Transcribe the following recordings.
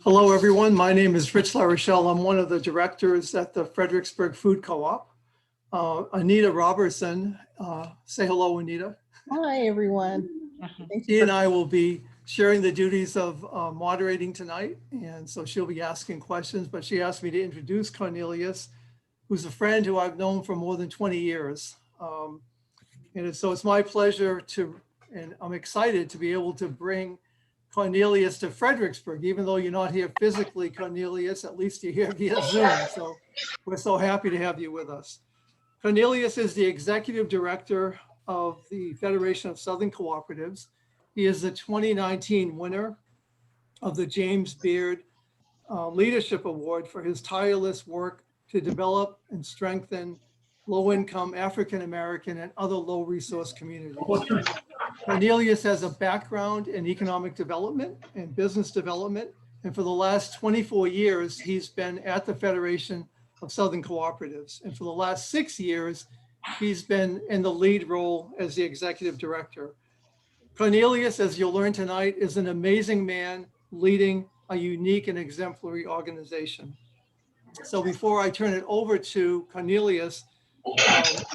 Hello, everyone. My name is Rich LaRochelle. I'm one of the directors at the Fredericksburg Food Co-op. Anita Robertson, say hello, Anita. Hi, everyone. She and I will be sharing the duties of moderating tonight. And so she'll be asking questions, but she asked me to introduce Cornelius, who's a friend who I've known for more than 20 years. So it's my pleasure and I'm excited to be able to bring Cornelius to Fredericksburg, even though you're not here physically, Cornelius, at least you're here via Zoom. So we're so happy to have you with us. Cornelius is the executive director of the Federation of Southern Cooperatives. He is the 2019 winner of the James Beard Leadership Award for his tireless work to develop and strengthen low-income African-American and other low-resource communities. Cornelius has a background in economic development and business development, and for the last 24 years, he's been at the Federation of Southern Cooperatives. And for the last 6 years, he's been in the lead role as the executive director. Cornelius, as you'll learn tonight, is an amazing man leading a unique and exemplary organization. So before I turn it over to Cornelius,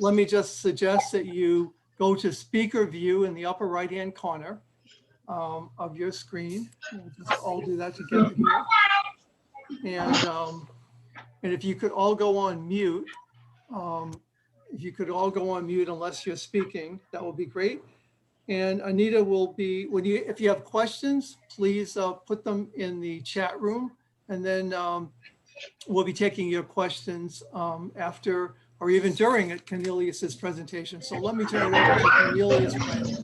let me just suggest that you go to speaker view in the upper right-hand corner of your screen. We'll just all do that together here. And if you could all go on mute, unless you're speaking, that would be great. And Anita will be, if you have questions, please put them in the chat room, and then we'll be taking your questions after or even during Cornelius's presentation. So let me turn it over to Cornelius.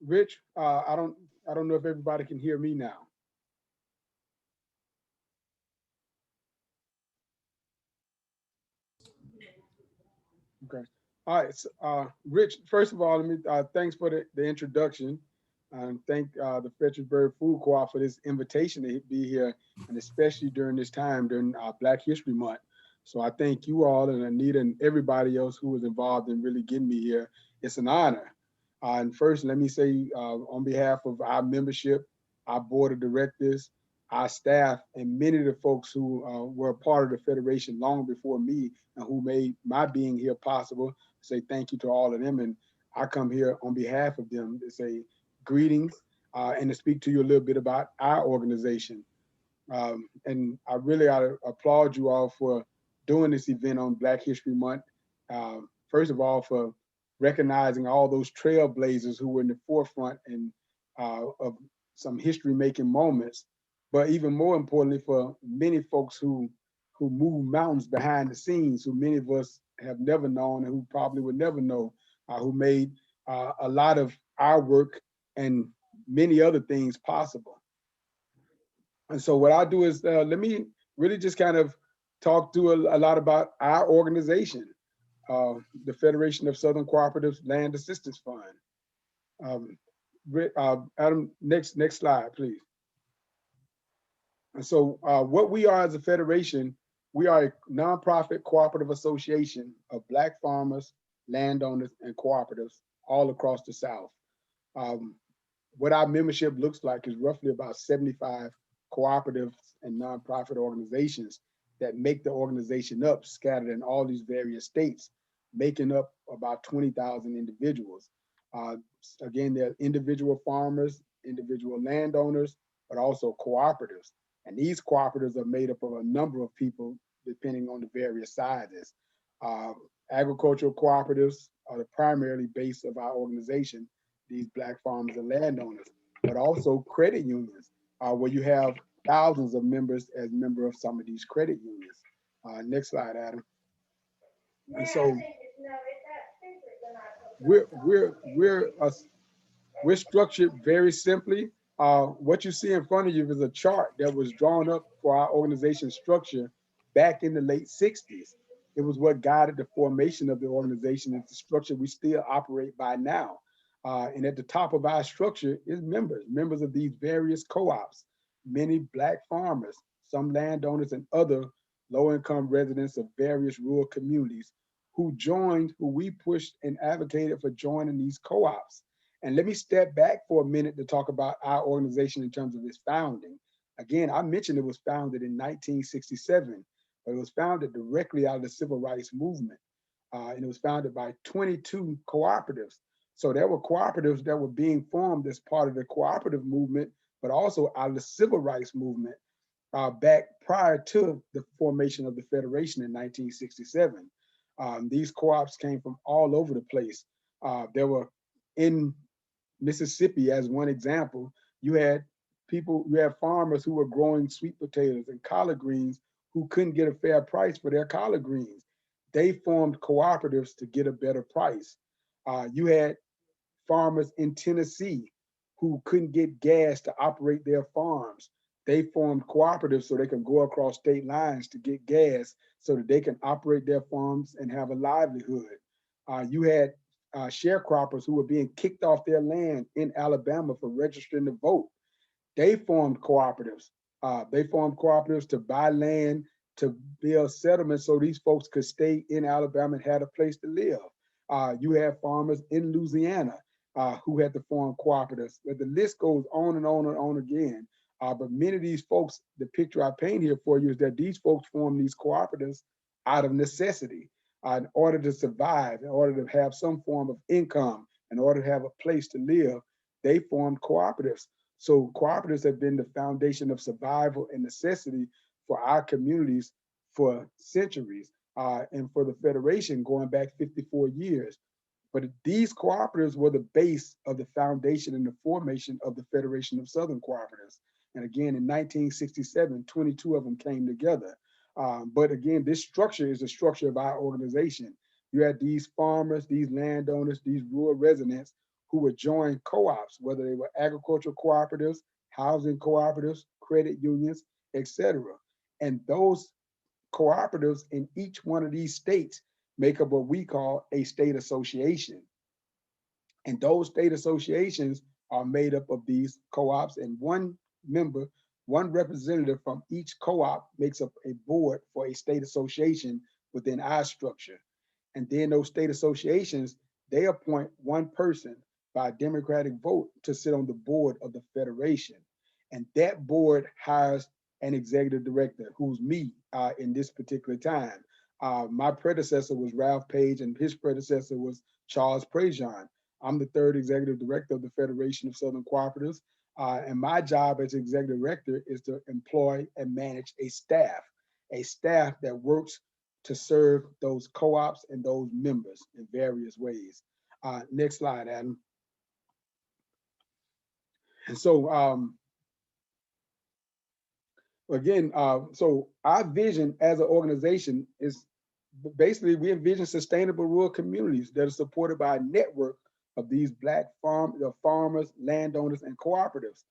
Rich, I don't know if everybody can hear me now. Okay. All right. So, Rich, first of all, let me thanks for the introduction, and thank the Fredericksburg Food Co-op for this invitation to be here, and especially during this time during Black History Month. So I thank you all and Anita and everybody else who was involved in really getting me here. It's an honor. And first, let me say on behalf of our membership, our board of directors, our staff, and many of the folks who were a part of the Federation long before me and who made my being here possible, say thank you to all of them. And I come here on behalf of them to say greetings and to speak to you a little bit about our organization. And I really ought to applaud you all for doing this event on Black History Month. First of all, for recognizing all those trailblazers who were in the forefront and of some history-making moments, but even more importantly, for many folks who move mountains behind the scenes, who many of us have never known and who probably would never know, who made a lot of our work and many other things possible. And so what I'll do is let me really just kind of talk to a lot about our organization, the Federation of Southern Cooperatives Land Assistance Fund. Adam, next slide, please. And so what we are as a federation, we are a nonprofit cooperative association of Black farmers, landowners, and cooperatives all across the South. What our membership looks like is roughly about 75 cooperatives and nonprofit organizations that make the organization up, scattered in all these various states, making up about 20,000 individuals. Again, they're individual farmers, individual landowners, but also cooperatives. And these cooperatives are made up of a number of people depending on the various sizes. Agricultural cooperatives are the primarily base of our organization, these Black farmers and landowners, but also credit unions, where you have thousands of members as member of some of these credit unions. Next slide, Adam. And so we're we're we're uh, we're structured very simply. What you see in front of you is a chart that was drawn up for our organization structure back in the late 60s. It was what guided the formation of the organization. It's the structure we still operate by now. And at the top of our structure is members of these various co-ops, many Black farmers, some landowners, and other low-income residents of various rural communities who joined, who we pushed and advocated for joining these co-ops. And let me step back for a minute to talk about our organization in terms of its founding. Again, I mentioned it was founded in 1967, but it was founded directly out of the civil rights movement. And it was founded by 22 cooperatives. So there were cooperatives that were being formed as part of the cooperative movement, but also out of the civil rights movement back prior to the formation of the Federation in 1967. These co-ops came from all over the place. There were in Mississippi, as one example, you had farmers who were growing sweet potatoes and collard greens who couldn't get a fair price for their collard greens. They formed cooperatives to get a better price. You had farmers in Tennessee who couldn't get gas to operate their farms. They formed cooperatives so they can go across state lines to get gas so that they can operate their farms and have a livelihood. You had sharecroppers who were being kicked off their land in Alabama for registering to vote. They formed cooperatives. They formed cooperatives to buy land, to build settlements so these folks could stay in Alabama and had a place to live. You have farmers in Louisiana who had to form cooperatives. But the list goes on and on and on again. But many of these folks, the picture I paint here for you is that these folks form these cooperatives out of necessity in order to survive, in order to have some form of income, in order to have a place to live. They formed cooperatives. So cooperatives have been the foundation of survival and necessity for our communities for centuries, and for the Federation going back 54 years. But these cooperatives were the base of the foundation and the formation of the Federation of Southern Cooperatives. And again, in 1967, 22 of them came together. But again, this structure is the structure of our organization. You had these farmers, these landowners, these rural residents who would join co-ops, whether they were agricultural cooperatives, housing cooperatives, credit unions, etc. And those cooperatives in each one of these states make up what we call a state association. And those state associations are made up of these co-ops, and one member, one representative from each co-op makes up a board for a state association within our structure. And then those state associations, they appoint one person by a democratic vote to sit on the board of the Federation. And that board hires an executive director, who's me in this particular time. My predecessor was Ralph Page, and his predecessor was Charles Prejean. I'm the third executive director of the Federation of Southern Cooperatives. And my job as executive director is to employ and manage a staff that works to serve those co-ops and those members in various ways. Next slide, Adam. And so again, so our vision as an organization is basically we envision sustainable rural communities that are supported by a network of these Black farmers, landowners, and cooperatives,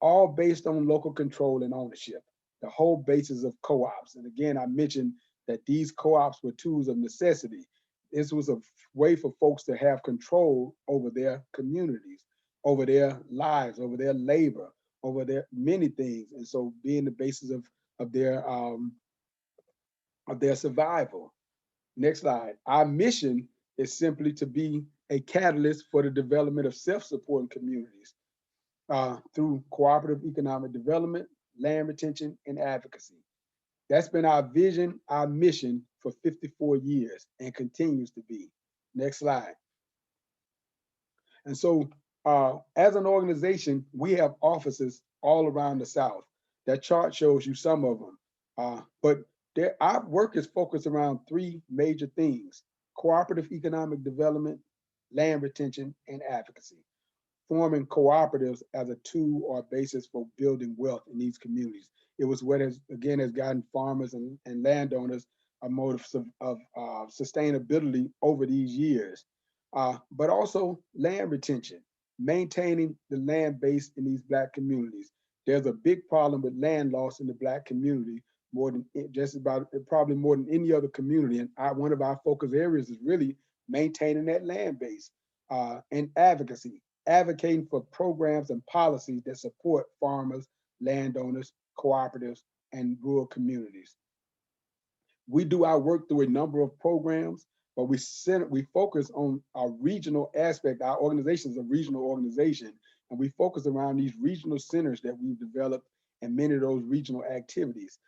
all based on local control and ownership, the whole basis of co-ops. And again, I mentioned that these co-ops were tools of necessity. This was a way for folks to have control over their communities, over their lives, over their labor, over their many things. And so being the basis of their survival. Next slide. Our mission is simply to be a catalyst for the development of self-supporting communities through cooperative economic development, land retention, and advocacy. That's been our vision, our mission for 54 years and continues to be. Next slide. And so as an organization, we have offices all around the South. That chart shows you some of them. But our work is focused around three major things: cooperative economic development, land retention, and advocacy. forming cooperatives as a tool or basis for building wealth in these communities. It was what has, again, has gotten farmers and landowners a motive of sustainability over these years. But also land retention, maintaining the land base in these Black communities. There's a big problem with land loss in the Black community, more than just about probably more than any other community. And one of our focus areas is really maintaining that land base and advocacy, advocating for programs and policies that support farmers, landowners, cooperatives, and rural communities. We do our work through a number of programs, but we focus on our regional aspect. Our organization is a regional organization, and we focus around these regional centers that we've developed and many of those regional activities.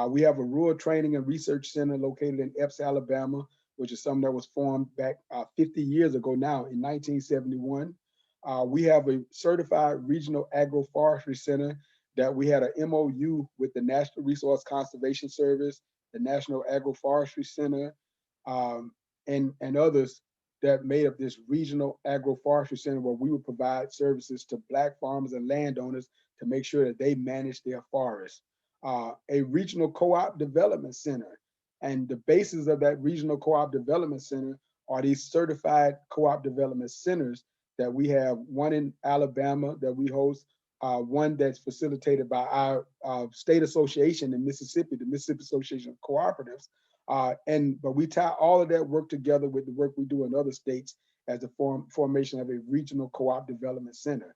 We have a rural training and research center located in Epps, Alabama, which is something that was formed back 50 years ago now in 1971. We have a certified regional agroforestry center that we had an MOU with the National Resource Conservation Service, the National Agroforestry Center, and others that made up this regional agroforestry center where we would provide services to Black farmers and landowners to make sure that they manage their forests. A regional co-op development center. And the basis of that regional co-op development center are these certified co-op development centers that we have, one in Alabama that we host, one that's facilitated by our state association in Mississippi, the Mississippi Association of Cooperatives. But we tie all of that work together with the work we do in other states as the formation of a regional co-op development center.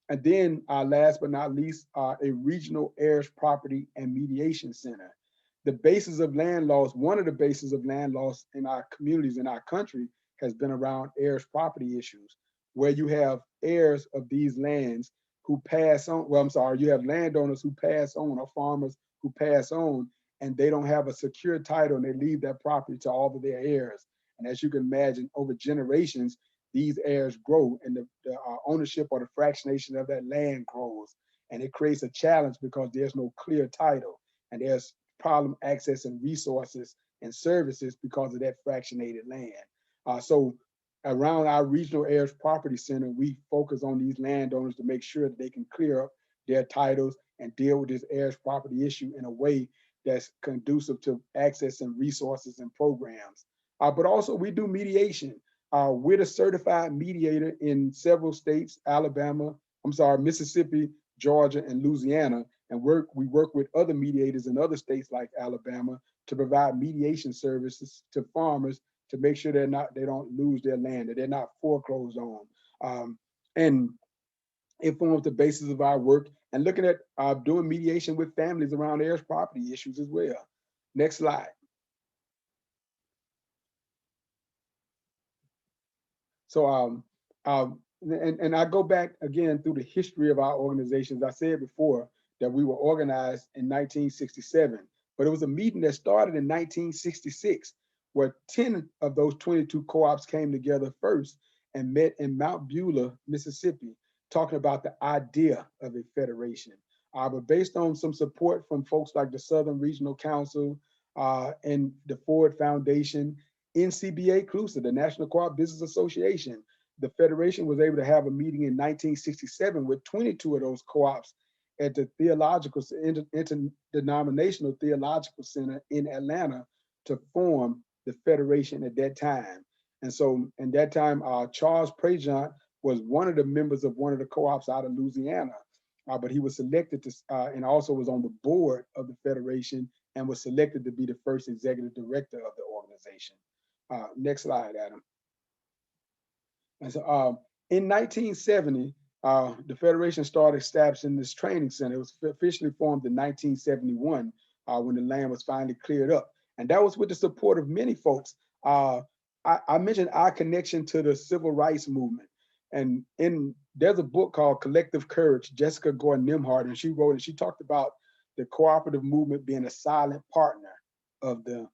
And then last but not least, a regional heirs property and mediation center. The basis of land loss, one of the bases of land loss in our communities, in our country, has been around heirs property issues, where you have heirs of these lands who pass on, well, I'm sorry, you have landowners who pass on or farmers who pass on, and they don't have a secure title and they leave that property to all of their heirs. And as you can imagine, over generations, these heirs grow and the ownership or the fractionation of that land grows. And it creates a challenge because there's no clear title and there's problem accessing resources and services because of that fractionated land. So around our regional heirs property center, we focus on these landowners to make sure that they can clear up their titles and deal with this heirs property issue in a way that's conducive to accessing resources and programs. But also we do mediation. We're a certified mediator in several states, Mississippi, Georgia, and Louisiana. And we work with other mediators in other states like Alabama to provide mediation services to farmers to make sure they don't lose their land, that they're not foreclosed on. And it forms the basis of our work and looking at doing mediation with families around heirs property issues as well. Next slide. So, and I go back again through the history of our organizations. I said before that we were organized in 1967, but it was a meeting that started in 1966, where 10 of those 22 co-ops came together first and met in Mount Beulah, Mississippi, talking about the idea of a federation. But based on some support from folks like the Southern Regional Council and the Ford Foundation, NCBA CLUSA, the National Co-op Business Association, the Federation was able to have a meeting in 1967 with 22 of those co-ops at the Interdenominational Theological Center in Atlanta to form the Federation at that time. And so in that time, Charles Prejeant was one of the members of one of the co-ops out of Louisiana, but he was selected to, and also was on the board of the Federation and was selected to be the first executive director of the organization. Next slide, Adam. And so in 1970, the Federation started establishing this training center. It was officially formed in 1971 when the land was finally cleared up. And that was with the support of many folks. I mentioned our connection to the civil rights movement. And there's a book called Collective Courage, Jessica Gordon Nimhart, and she wrote it. She talked about the cooperative movement being a silent partner of the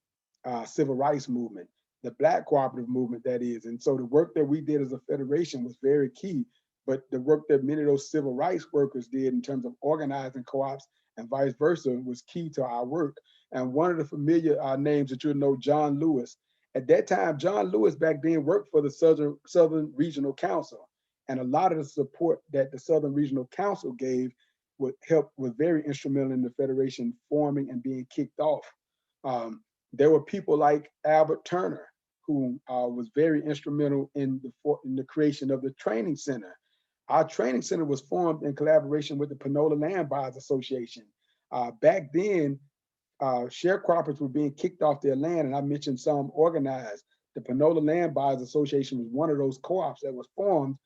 civil rights movement, the Black cooperative movement, that is. And so the work that we did as a federation was very key, but the work that many of those civil rights workers did in terms of organizing co-ops and vice versa was key to our work. And one of the familiar names that you'll know, John Lewis. At that time, John Lewis back then worked for the Southern Regional Council. And a lot of the support that the Southern Regional Council gave was very instrumental in the Federation forming and being kicked off. There were people like Albert Turner, who was very instrumental in the creation of the training center. Our training center was formed in collaboration with the Panola Land Buyers Association. Back then, sharecroppers were being kicked off their land, and I mentioned some organized. The Panola Land Buyers Association was one of those co-ops that was formed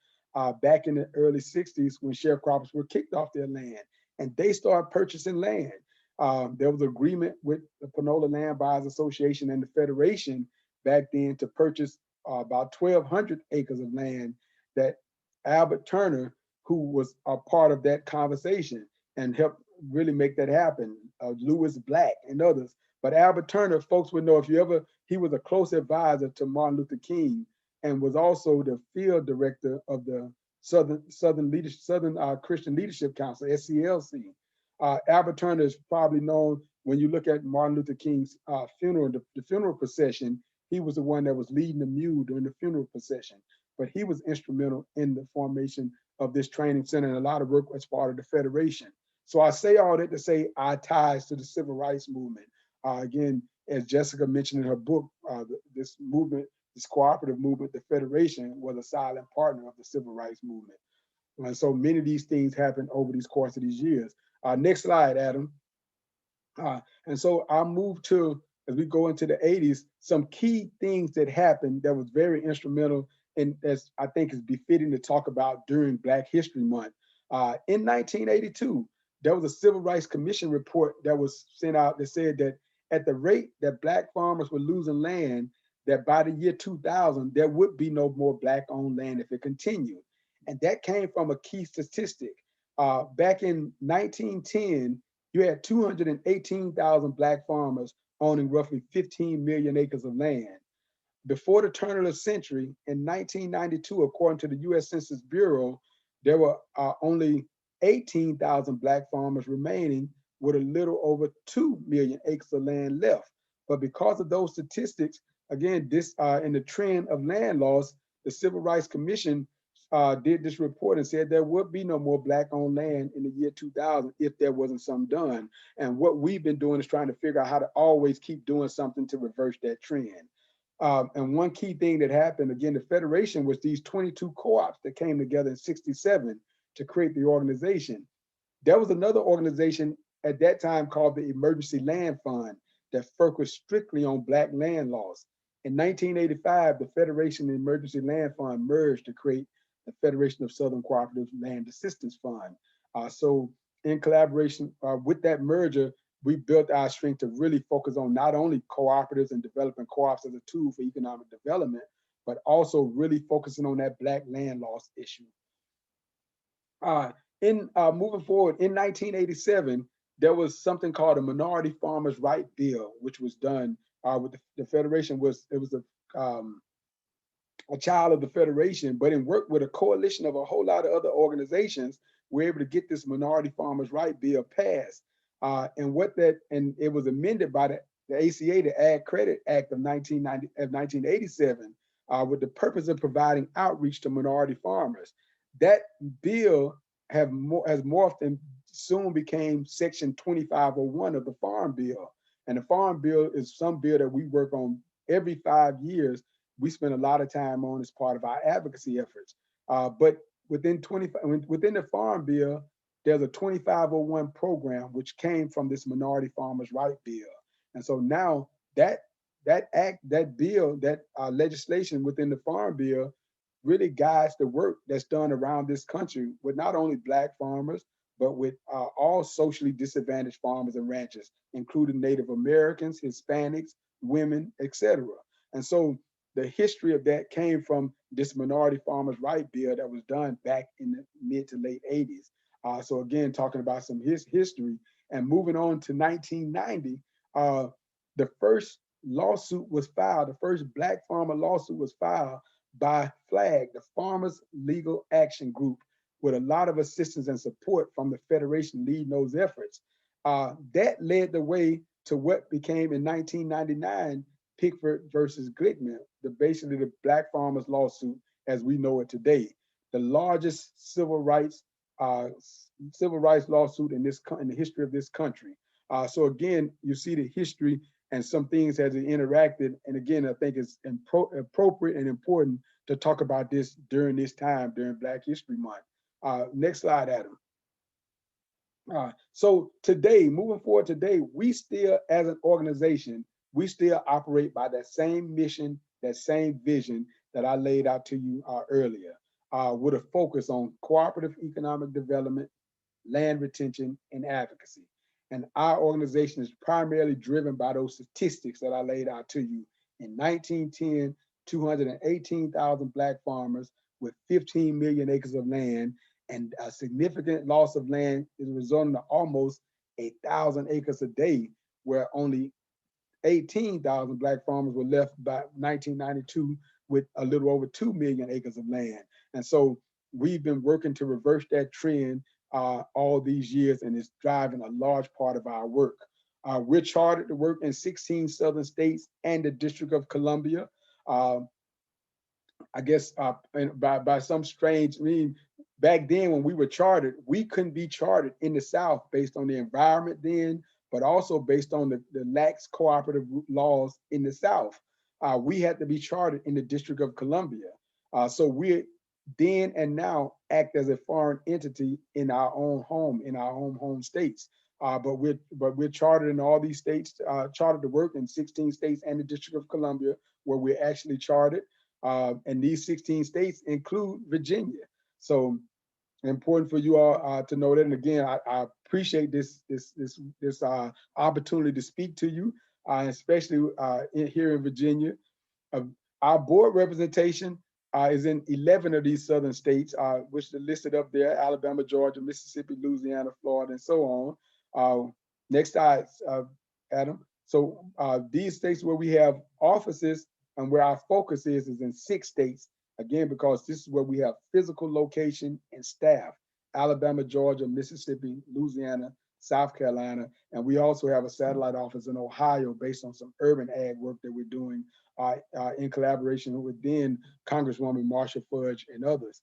back in the early 60s when sharecroppers were kicked off their land, and they started purchasing land. There was agreement with the Panola Land Buyers Association and the Federation back then to purchase about 1,200 acres of land that Albert Turner, who was a part of that conversation and helped really make that happen, Lewis Black and others. But Albert Turner, folks would know, he was a close advisor to Martin Luther King and was also the field director of the Southern Christian Leadership Council, SCLC. Albert Turner is probably known when you look at Martin Luther King's funeral, the funeral procession. He was the one that was leading the mule during the funeral procession, but he was instrumental in the formation of this training center and a lot of work as part of the Federation. So I say all that to say our ties to the civil rights movement. Again, as Jessica mentioned in her book, this movement, this cooperative movement, the Federation was a silent partner of the civil rights movement. And so many of these things happened over these course of these years. Next slide, Adam. And so I'll move to, as we go into the 80s, some key things that happened that was very instrumental and as I think is befitting to talk about during Black History Month. In 1982, there was a Civil Rights Commission report that was sent out that said that at the rate that Black farmers were losing land, that by the year 2000, there would be no more Black-owned land if it continued. And that came from a key statistic. Back in 1910, you had 218,000 Black farmers owning roughly 15 million acres of land. Before the turn of the century, in 1992, according to the US Census Bureau, there were only 18,000 Black farmers remaining with a little over 2 million acres of land left. But because of those statistics, again, this in the trend of land loss, the Civil Rights Commission did this report and said there would be no more Black-owned land in the year 2000 if there wasn't some done. And what we've been doing is trying to figure out how to always keep doing something to reverse that trend. And one key thing that happened, again, the Federation was these 22 co-ops that came together in 67 to create the organization. There was another organization at that time called the Emergency Land Fund that focused strictly on Black land loss. In 1985, the Federation and Emergency Land Fund merged to create the Federation of Southern Cooperative Land Assistance Fund. So in collaboration with that merger, we built our strength to really focus on not only cooperatives and developing co-ops as a tool for economic development, but also really focusing on that Black land loss issue. Moving forward, in 1987, there was something called a Minority Farmers' Right Bill, which was done with the Federation. It was a child of the Federation, but in work with a coalition of a whole lot of other organizations, we're able to get this Minority Farmers' Right Bill passed. And it was amended by the ACA, the Ag Credit Act of 1987, with the purpose of providing outreach to minority farmers. That bill has morphed and soon became Section 2501 of the Farm Bill. And the Farm Bill is some bill that we work on every 5 years. We spend a lot of time on as part of our advocacy efforts. But within the Farm Bill, there's a 2501 program which came from this Minority Farmers' Right Bill. And so now that legislation within the Farm Bill really guides the work that's done around this country with not only Black farmers, but with all socially disadvantaged farmers and ranchers, including Native Americans, Hispanics, women, etc. And so the history of that came from this Minority Farmers' Right Bill that was done back in the mid to late 80s. So again, talking about some history and moving on to 1990, the first lawsuit was filed, the first Black farmer lawsuit was filed by FLAG, the Farmers Legal Action Group, with a lot of assistance and support from the Federation leading those efforts. That led the way to what became in 1999, Pickford versus Glickman, basically the Black farmers lawsuit as we know it today. the largest civil rights lawsuit in the history of this country. So again, you see the history and some things as it interacted. And again, I think it's appropriate and important to talk about this during this time, during Black History Month. Next slide, Adam. So today, moving forward today, we still, as an organization, we still operate by that same mission, that same vision that I laid out to you earlier, with a focus on cooperative economic development, land retention, and advocacy. And our organization is primarily driven by those statistics that I laid out to you. In 1910, 218,000 Black farmers with 15 million acres of land, and a significant loss of land is resulting to almost 1,000 acres a day, where only 18,000 Black farmers were left by 1992 with a little over 2 million acres of land. And so we've been working to reverse that trend all these years, and it's driving a large part of our work. We're chartered to work in 16 southern states and the District of Columbia. I guess by some strange mean, back then when we were chartered, we couldn't be chartered in the South based on the environment then, but also based on the lax cooperative laws in the South. We had to be chartered in the District of Columbia. So we then and now act as a foreign entity in our own home, in our home states. But we're chartered in all these states, chartered to work in 16 states and the District of Columbia, where we're actually chartered. And these 16 states include Virginia. So important for you all to know that. And again, I appreciate this opportunity to speak to you, especially here in Virginia. Our board representation is in 11 of these southern states, which are listed up there: Alabama, Georgia, Mississippi, Louisiana, Florida, and so on. Next slide, Adam. So these states where we have offices and where our focus is in 6 states, again, because this is where we have physical location and staff: Alabama, Georgia, Mississippi, Louisiana, South Carolina. And we also have a satellite office in Ohio based on some urban ag work that we're doing in collaboration with then Congresswoman Marsha Fudge and others.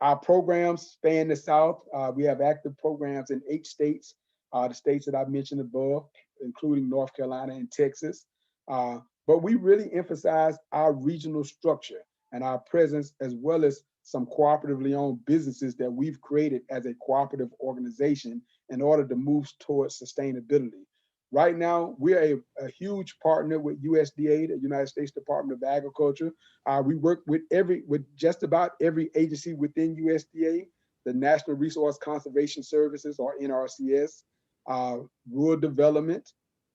Our programs span the South. We have active programs in 8 states, the states that I've mentioned above, including North Carolina and Texas. But we really emphasize our regional structure and our presence, as well as some cooperatively owned businesses that we've created as a cooperative organization in order to move towards sustainability. Right now, we're a huge partner with USDA, the United States Department of Agriculture. We work with just about every agency within USDA, the National Resource Conservation Services, or NRCS, Rural Development,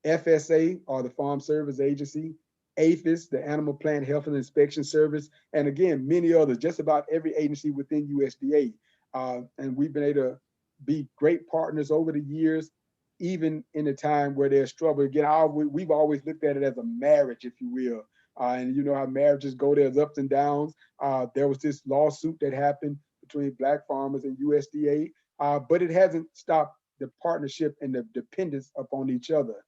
FSA, or the Farm Service Agency, APHIS, the Animal Plant Health and Inspection Service, and again, many others, just about every agency within USDA. And we've been able to be great partners over the years, even in a time where there's trouble. Again, we've always looked at it as a marriage, if you will. And you know how marriages go, there's ups and downs. There was this lawsuit that happened between Black farmers and USDA, but it hasn't stopped the partnership and the dependence upon each other.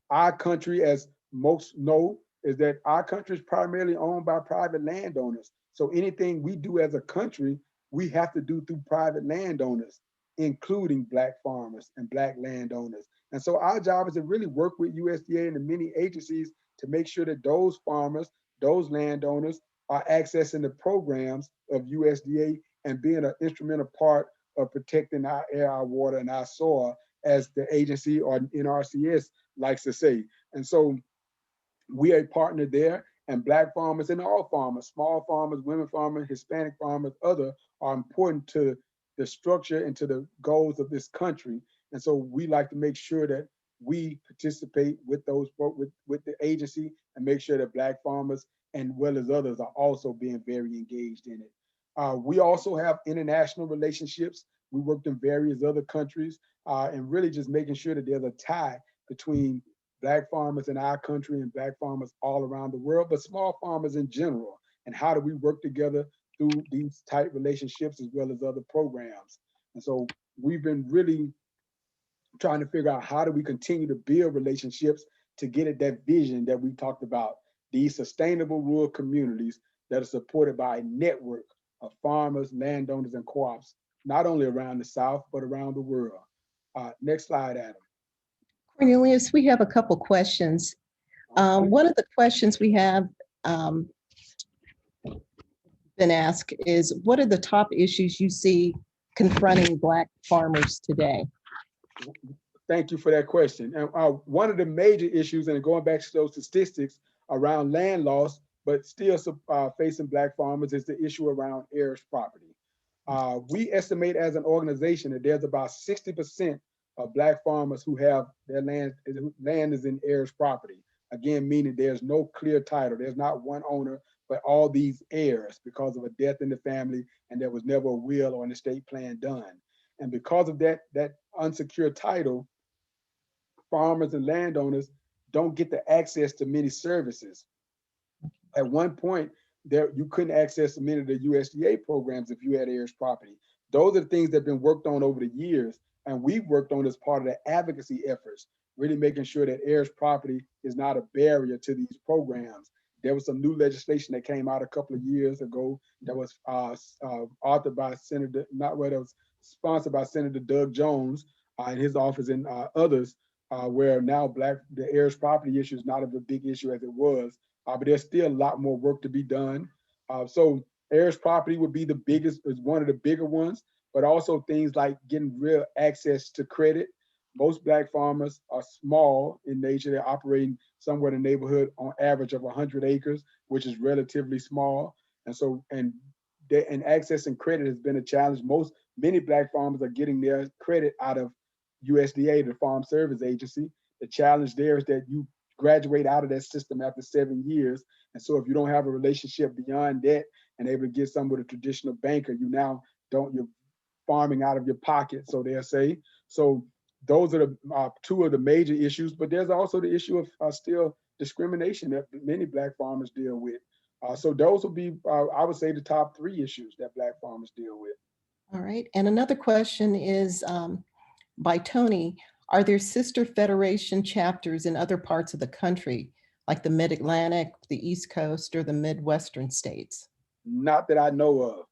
Our country, as most know, is that our country is primarily owned by private landowners. So anything we do as a country, we have to do through private landowners, including Black farmers and Black landowners. And so our job is to really work with USDA and the many agencies to make sure that those farmers, those landowners are accessing the programs of USDA and being an instrumental part of protecting our air, our water, and our soil, as the agency, or NRCS, likes to say. And so we are a partner there, and Black farmers and all farmers, small farmers, women farmers, Hispanic farmers, other, are important to the structure and to the goals of this country. And so we like to make sure that we participate with those, with the agency, and make sure that Black farmers and well as others are also being very engaged in it. We also have international relationships. We worked in various other countries, and really just making sure that there's a tie between Black farmers in our country and Black farmers all around the world, but small farmers in general. And how do we work together through these tight relationships as well as other programs? And so we've been really trying to figure out how do we continue to build relationships to get at that vision that we talked about, these sustainable rural communities that are supported by a network of farmers, landowners, and co-ops, not only around the South, but around the world. Next slide, Adam. Cornelius, we have a couple questions. One of the questions we have been asked is, what are the top issues you see confronting Black farmers today? Thank you for that question. And one of the major issues, and going back to those statistics around land loss, but still facing Black farmers, is the issue around heirs property. We estimate as an organization that there's about 60% of Black farmers who have their land is in heirs property. Again, meaning there's no clear title. There's not one owner, but all these heirs because of a death in the family, and there was never a will or an estate plan done. And because of that unsecured title, farmers and landowners don't get the access to many services. At one point, you couldn't access many of the USDA programs if you had heirs property. Those are the things that have been worked on over the years, and we've worked on as part of the advocacy efforts, really making sure that heirs property is not a barrier to these programs. There was some new legislation that came out a couple of years ago that was authored by sponsored by Senator Doug Jones in his office and others, where now the heirs property issue is not a big issue as it was, but there's still a lot more work to be done. So heirs property would be is one of the bigger ones, but also things like getting real access to credit. Most Black farmers are small in nature. They're operating somewhere in the neighborhood on average of 100 acres, which is relatively small. And so, and accessing credit has been a challenge. Many Black farmers are getting their credit out of USDA, the Farm Service Agency. The challenge there is that you graduate out of that system after 7 years. And so if you don't have a relationship beyond that and able to get some with a traditional banker, you're farming out of your pocket, so they'll say. So those are the two of the major issues, but there's also the issue of still discrimination that many Black farmers deal with. So those will be, I would say, the top three issues that Black farmers deal with. All right, and another question is by Tony. Are there sister federation chapters in other parts of the country, like the Mid-Atlantic, the East Coast, or the Midwestern states? Not that I know of.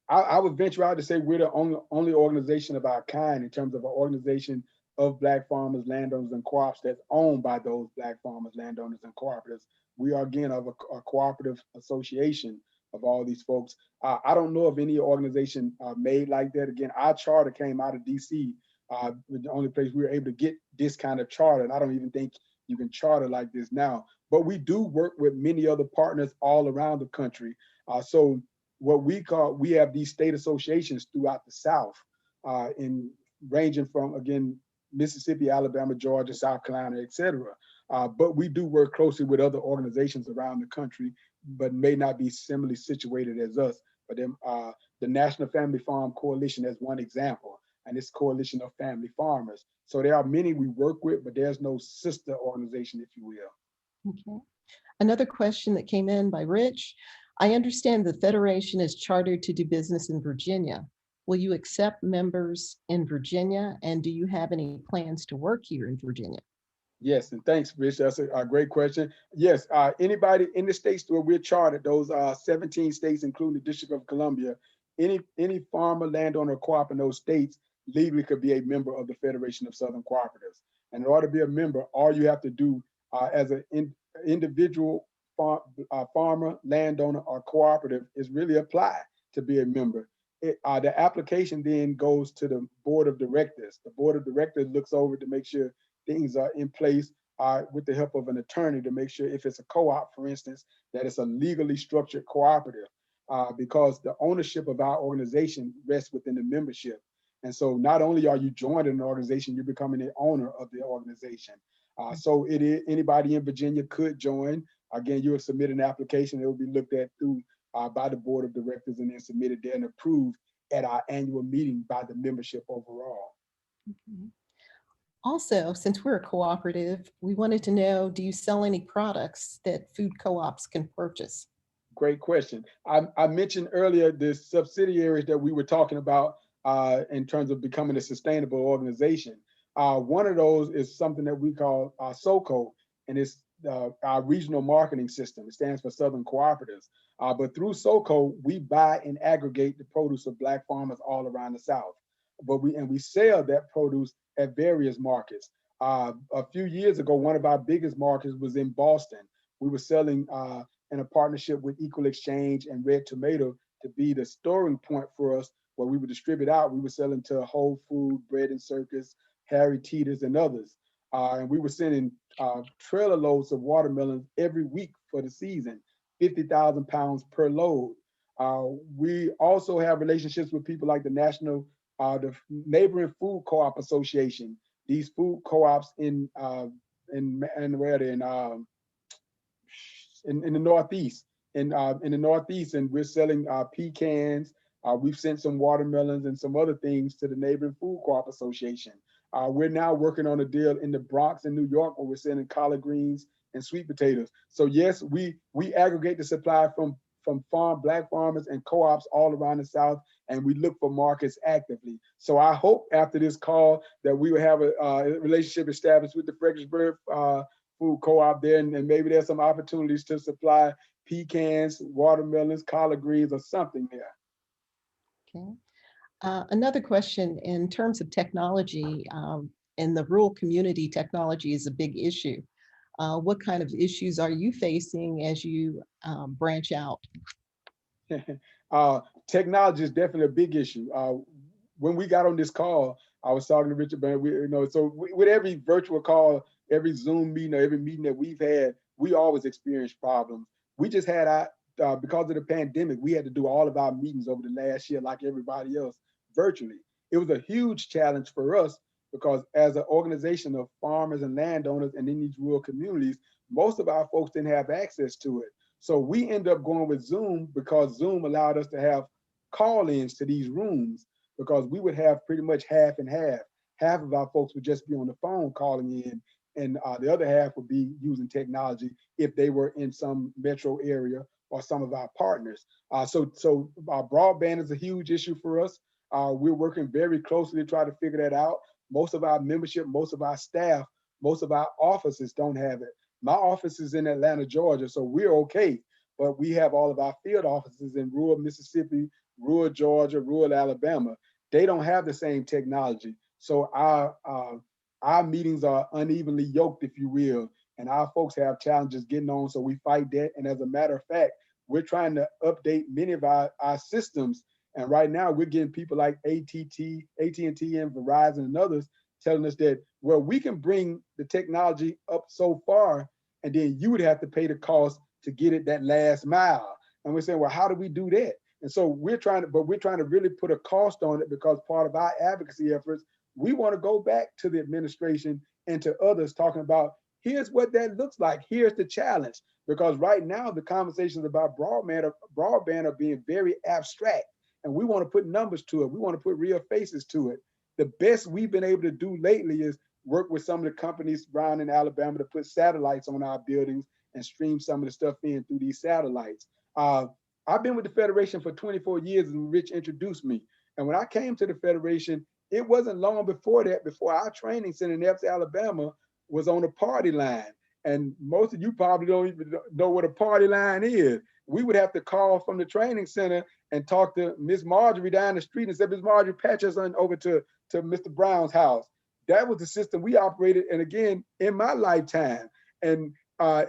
I would venture out to say we're the only organization of our kind in terms of an organization of Black farmers, landowners, and co-ops that's owned by those Black farmers, landowners, and cooperatives. We are, again, of a cooperative association of all these folks. I don't know of any organization made like that. Again, our charter came out of DC, the only place we were able to get this kind of charter. And I don't even think you can charter like this now. But we do work with many other partners all around the country. So what we have these state associations throughout the South, ranging from, again, Mississippi, Alabama, Georgia, South Carolina, et cetera. But we do work closely with other organizations around the country, but may not be similarly situated as us. But the National Family Farm Coalition is one example, and it's a coalition of family farmers. So there are many we work with, but there's no sister organization, if you will. Okay. Another question that came in by Rich. I understand the Federation is chartered to do business in Virginia. Will you accept members in Virginia? And do you have any plans to work here in Virginia? Yes, and thanks, Rich. That's a great question. Yes, anybody in the states where we're chartered, those 17 states, including the District of Columbia, any farmer, landowner, or co-op in those states legally could be a member of the Federation of Southern Cooperatives. And in order to be a member, all you have to do as an individual farmer, landowner, or cooperative is really apply to be a member. The application then goes to the board of directors. The board of directors looks over to make sure things are in place with the help of an attorney to make sure if it's a co-op, for instance, that it's a legally structured cooperative because the ownership of our organization rests within the membership. And so not only are you joining an organization, you're becoming the owner of the organization. So anybody in Virginia could join. Again, you will submit an application. It will be looked at through by the board of directors and then submitted there and approved at our annual meeting by the membership overall. Okay. Also, since we're a cooperative, we wanted to know, do you sell any products that food co-ops can purchase? Great question. I mentioned earlier the subsidiaries that we were talking about in terms of becoming a sustainable organization. One of those is something that we call SOCO, and it's our regional marketing system. It stands for Southern Cooperatives. But through SOCO, we buy and aggregate the produce of Black farmers all around the South. But we sell that produce at various markets. A few years ago, one of our biggest markets was in Boston. We were selling in a partnership with Equal Exchange and Red Tomato to be the storing point for us where we would distribute out. We were selling to Whole Food, Bread and Circus, Harry Teeter's, and others. And we were sending trailer loads of watermelons every week for the season, 50,000 pounds per load. We also have relationships with people like the Neighboring Food Co-op Association. These food co-ops in where they're in the Northeast, in the Northeast, and we're selling pecans. We've sent some watermelons and some other things to the Neighboring Food Co-op Association. We're now working on a deal in the Bronx in New York where we're sending collard greens and sweet potatoes. So yes, we aggregate the supply from Black farmers and co-ops all around the South, and we look for markets actively. So I hope after this call that we will have a relationship established with the Fredericksburg Food Co-op there, and maybe there's some opportunities to supply pecans, watermelons, collard greens, or something there. Okay. Another question in terms of technology, in the rural community, technology is a big issue. What kind of issues are you facing as you branch out? Technology is definitely a big issue. When we got on this call, I was talking to Richard, so with every virtual call, every Zoom meeting, or every meeting that we've had, we always experience problems. We just had because of the pandemic, we had to do all of our meetings over the last year, like everybody else, virtually. It was a huge challenge for us because as an organization of farmers and landowners and in these rural communities, most of our folks didn't have access to it. So we ended up going with Zoom because Zoom allowed us to have call-ins to these rooms, because we would have pretty much half and half. Half of our folks would just be on the phone calling in, and the other half would be using technology if they were in some metro area or some of our partners. So broadband is a huge issue for us. We're working very closely to try to figure that out. Most of our membership, most of our staff, most of our offices don't have it. My office is in Atlanta, Georgia, so we're okay. But we have all of our field offices in rural Mississippi, rural Georgia, rural Alabama. They don't have the same technology. So our meetings are unevenly yoked, if you will, and our folks have challenges getting on, so we fight that. And as a matter of fact, we're trying to update many of our systems. And right now we're getting people like AT&T and Verizon and others telling us that, well, we can bring the technology up so far, and then you would have to pay the cost to get it that last mile. And we're saying, well, how do we do that? And so we're trying to really put a cost on it, because part of our advocacy efforts, we want to go back to the administration and to others talking about, here's what that looks like. Here's the challenge. Because right now the conversations about broadband are being very abstract, and we want to put numbers to it. We want to put real faces to it. The best we've been able to do lately is work with some of the companies around in Alabama to put satellites on our buildings and stream some of the stuff in through these satellites. I've been with the Federation for 24 years, and Rich introduced me. And when I came to the Federation, it wasn't long before that, before our training center in Epps, Alabama was on a party line. And most of you probably don't even know what a party line is. We would have to call from the training center and talk to Miss Marjorie down the street and say, Miss Marjorie, patch us on over to Mr. Brown's house. That was the system we operated, and again, in my lifetime. And I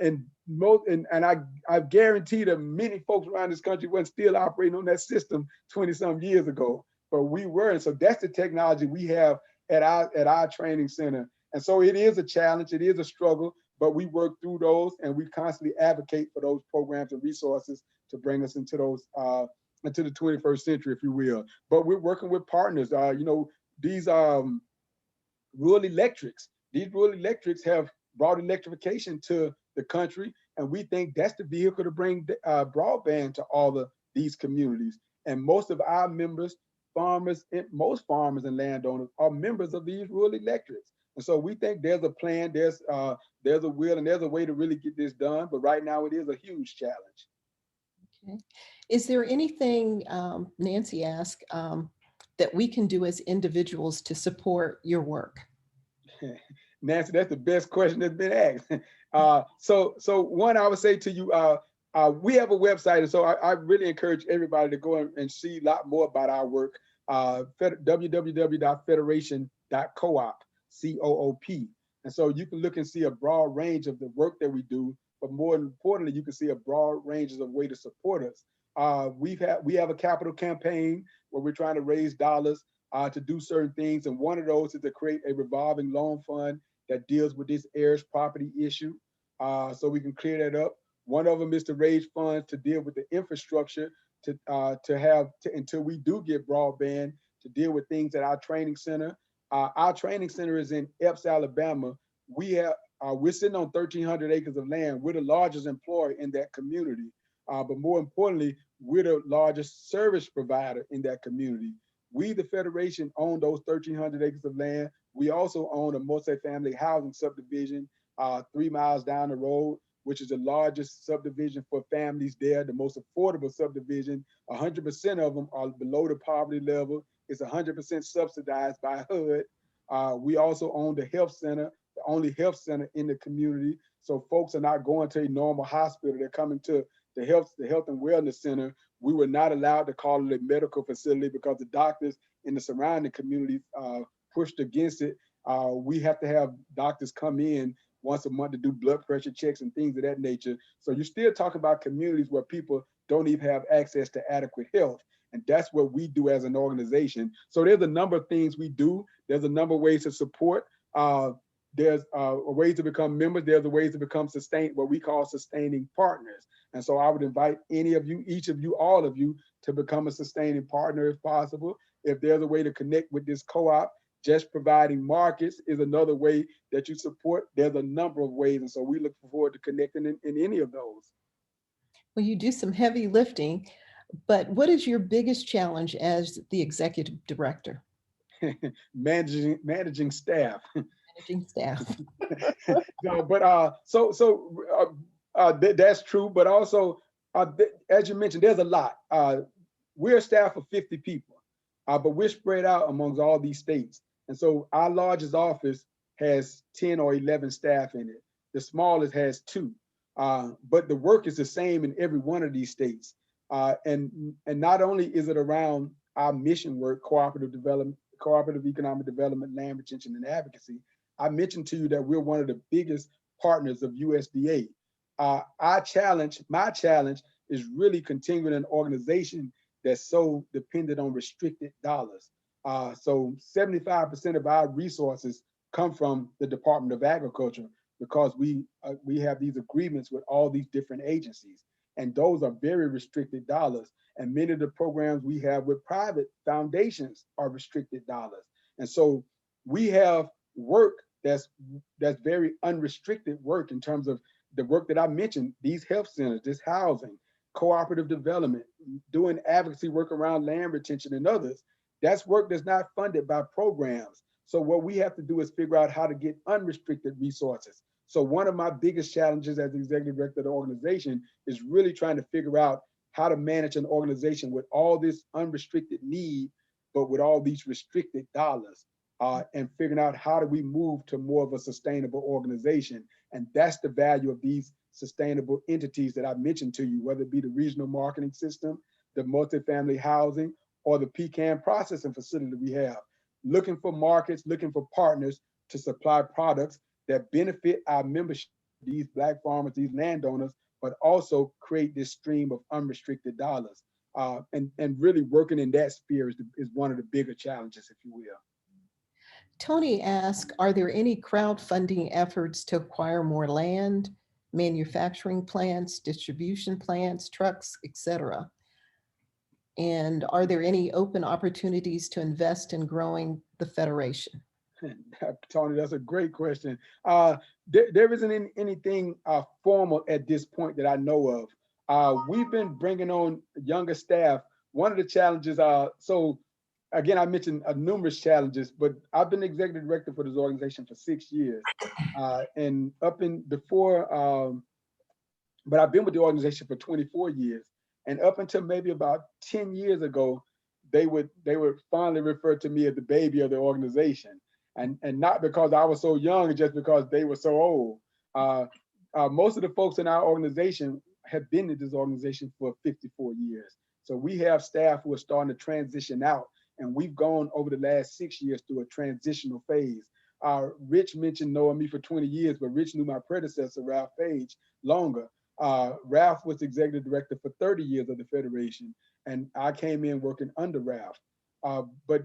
guarantee that many folks around this country weren't still operating on that system 20-some years ago, but we were. And so that's the technology we have at our training center. And so it is a challenge, it is a struggle, but we work through those, and we constantly advocate for those programs and resources to bring us into those into the 21st century, if you will. But we're working with partners. These rural electrics. These rural electrics have brought electrification to the country, and we think that's the vehicle to bring broadband to all of these communities. And most of our members, most farmers and landowners are members of these rural electrics. And so we think there's a plan, there's a will, and there's a way to really get this done. But right now it is a huge challenge. Okay. Is there anything, Nancy asked, that we can do as individuals to support your work? Nancy, that's the best question that's been asked. So one, I would say to you, we have a website, and so I really encourage everybody to go and see a lot more about our work. www.federation.coop, COOP. And so you can look and see a broad range of the work that we do, but more importantly, you can see a broad range of way to support us. We have a capital campaign where we're trying to raise dollars to do certain things, and one of those is to create a revolving loan fund that deals with this heirs property issue, so we can clear that up. One of them is to raise funds to deal with the infrastructure until we do get broadband, to deal with things at our training center. Our training center is in Epps, Alabama. We're sitting on 1,300 acres of land. We're the largest employer in that community, but more importantly, we're the largest service provider in that community. We, the Federation, own those 1,300 acres of land. We also own a multifamily housing subdivision 3 miles down the road, which is the largest subdivision for families there, the most affordable subdivision. 100% of them are below the poverty level. It's 100% subsidized by HUD. We also own the health center, the only health center in the community. So folks are not going to a normal hospital. They're coming to the health and wellness center. We were not allowed to call it a medical facility because the doctors in the surrounding communities pushed against it. We have to have doctors come in once a month to do blood pressure checks and things of that nature. So you're still talking about communities where people don't even have access to adequate health. And that's what we do as an organization. So there's a number of things we do. There's a number of ways to support. There's ways to become members. There's ways to become what we call sustaining partners. And so I would invite any of you, each of you, all of you, to become a sustaining partner if possible. If there's a way to connect with this co-op, just providing markets is another way that you support. There's a number of ways. And so we look forward to connecting in any of those. Well, you do some heavy lifting, but what is your biggest challenge as the executive director? Managing staff. Managing staff. No, but that's true. But also, as you mentioned, there's a lot. We're a staff of 50 people, but we're spread out amongst all these states. And so our largest office has 10 or 11 staff in it. The smallest has 2. But the work is the same in every one of these states. And not only is it around our mission work, cooperative economic development, land retention, and advocacy. I mentioned to you that we're one of the biggest partners of USDA. My challenge is really continuing an organization that's so dependent on restricted dollars. So 75% of our resources come from the Department of Agriculture because we have these agreements with all these different agencies, and those are very restricted dollars. And many of the programs we have with private foundations are restricted dollars. And so we have work that's very unrestricted work in terms of the work that I mentioned, these health centers, this housing, cooperative development, doing advocacy work around land retention and others. That's work that's not funded by programs. So what we have to do is figure out how to get unrestricted resources. So one of my biggest challenges as the executive director of the organization is really trying to figure out how to manage an organization with all this unrestricted need, but with all these restricted dollars, and figuring out how do we move to more of a sustainable organization. And that's the value of these sustainable entities that I mentioned to you, whether it be the regional marketing system, the multifamily housing, or the pecan processing facility that we have. Looking for markets, looking for partners to supply products that benefit our membership, these Black farmers, these landowners, but also create this stream of unrestricted dollars. And really working in that sphere is one of the bigger challenges, if you will. Tony asked, are there any crowdfunding efforts to acquire more land, manufacturing plants, distribution plants, trucks, etc.? And are there any open opportunities to invest in growing the Federation? Tony, that's a great question. There isn't anything formal at this point that I know of. We've been bringing on younger staff. One of the challenges, so again, I mentioned numerous challenges, but I've been executive director for this organization for 6 years. And but I've been with the organization for 24 years. And up until maybe about 10 years ago, they would finally refer to me as the baby of the organization. and not because I was so young, just because they were so old. Most of the folks in our organization have been in this organization for 54 years. So we have staff who are starting to transition out, and we've gone over the last 6 years through a transitional phase. Rich mentioned knowing me for 20 years, but Rich knew my predecessor, Ralph Page, longer. Ralph was executive director for 30 years of the Federation, and I came in working under Ralph. But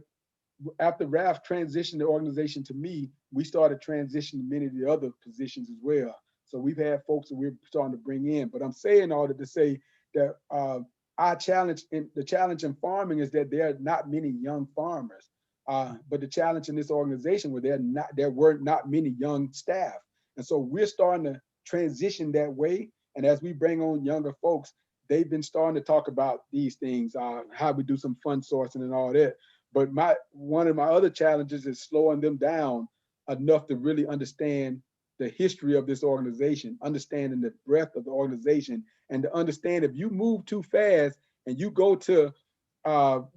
after Ralph transitioned the organization to me, we started transitioning many of the other positions as well. So we've had folks that we're starting to bring in. But I'm saying all that to say that our challenge, the challenge in farming is that there are not many young farmers. But the challenge in this organization where there were not many young staff. And so we're starting to transition that way. And as we bring on younger folks, they've been starting to talk about these things, how we do some fund sourcing and all that. But one of my other challenges is slowing them down enough to really understand the history of this organization, understanding the breadth of the organization, and to understand if you move too fast and you go to,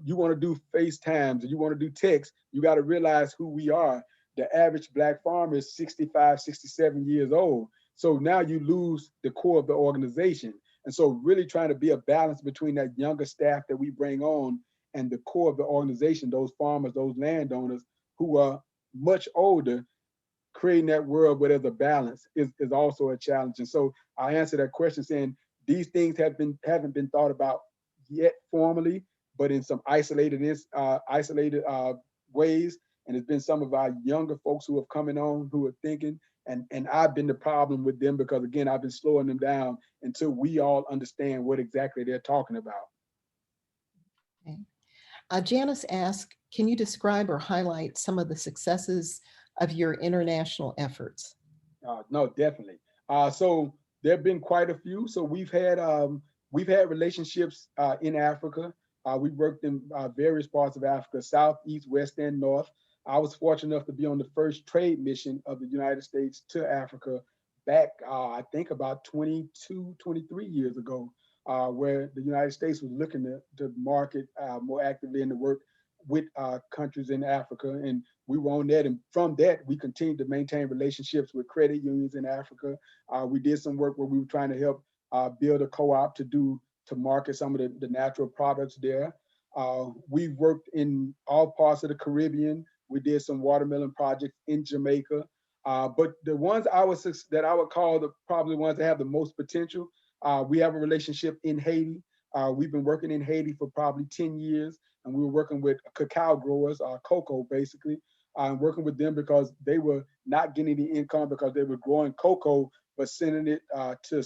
you want to do FaceTimes or you want to do text, you got to realize who we are. The average Black farmer is 65, 67 years old. So now you lose the core of the organization. And so really trying to be a balance between that younger staff that we bring on and the core of the organization, those farmers, those landowners who are much older, creating that world where there's a balance is also a challenge. And so I answer that question saying these things haven't been thought about yet formally, but in some isolated ways. And it's been some of our younger folks who have coming on who are thinking, and I've been the problem with them because again, I've been slowing them down until we all understand what exactly they're talking about. Okay. Janice asked, can you describe or highlight some of the successes of your international efforts? No, definitely. So there have been quite a few. So we've had relationships in Africa. We've worked in various parts of Africa, South, East, West, and North. I was fortunate enough to be on the first trade mission of the United States to Africa back, I think about 22, 23 years ago, where the United States was looking to market more actively and to work with countries in Africa. And we were on that. And from that, we continued to maintain relationships with credit unions in Africa. We did some work where we were trying to help build a co-op to market some of the natural products there. We've worked in all parts of the Caribbean. We did some watermelon projects in Jamaica. But the ones that I would call probably ones that have the most potential, we have a relationship in Haiti. We've been working in Haiti for probably 10 years, and we were working with cacao growers, cocoa basically, working with them because they were not getting the income because they were growing cocoa, but sending it to the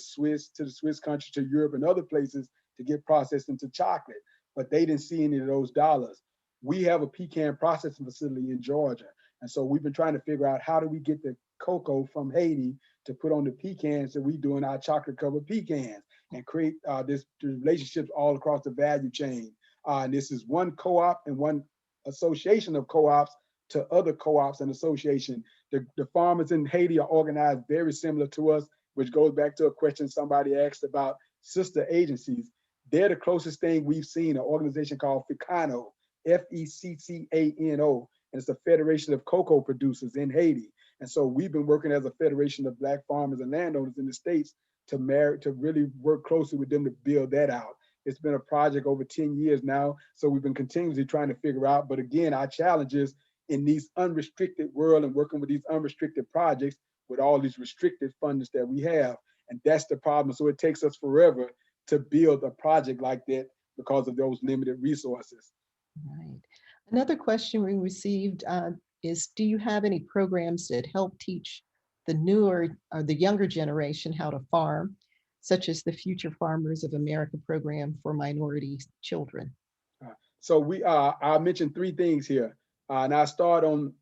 Swiss country, to Europe and other places to get processed into chocolate, but they didn't see any of those dollars. We have a pecan processing facility in Georgia. And so we've been trying to figure out how do we get the cocoa from Haiti to put on the pecans that we do in our chocolate covered pecans and create this relationships all across the value chain. And this is one co-op and one association of co-ops to other co-ops and association. The farmers in Haiti are organized very similar to us, which goes back to a question somebody asked about sister agencies. They're the closest thing we've seen, an organization called FECANO, FECCANO, and it's a federation of cocoa producers in Haiti. And so we've been working as a federation of Black farmers and landowners in the States to really work closely with them to build that out. It's been a project over 10 years now. So we've been continuously trying to figure out, but again, our challenges in these unrestricted world and working with these unrestricted projects with all these restricted funders that we have. And that's the problem. So it takes us forever to build a project like that because of those limited resources. Right. Another question we received is, do you have any programs that help teach the newer or the younger generation how to farm, such as the Future Farmers of America program for minority children? So I mentioned three things here, and I start on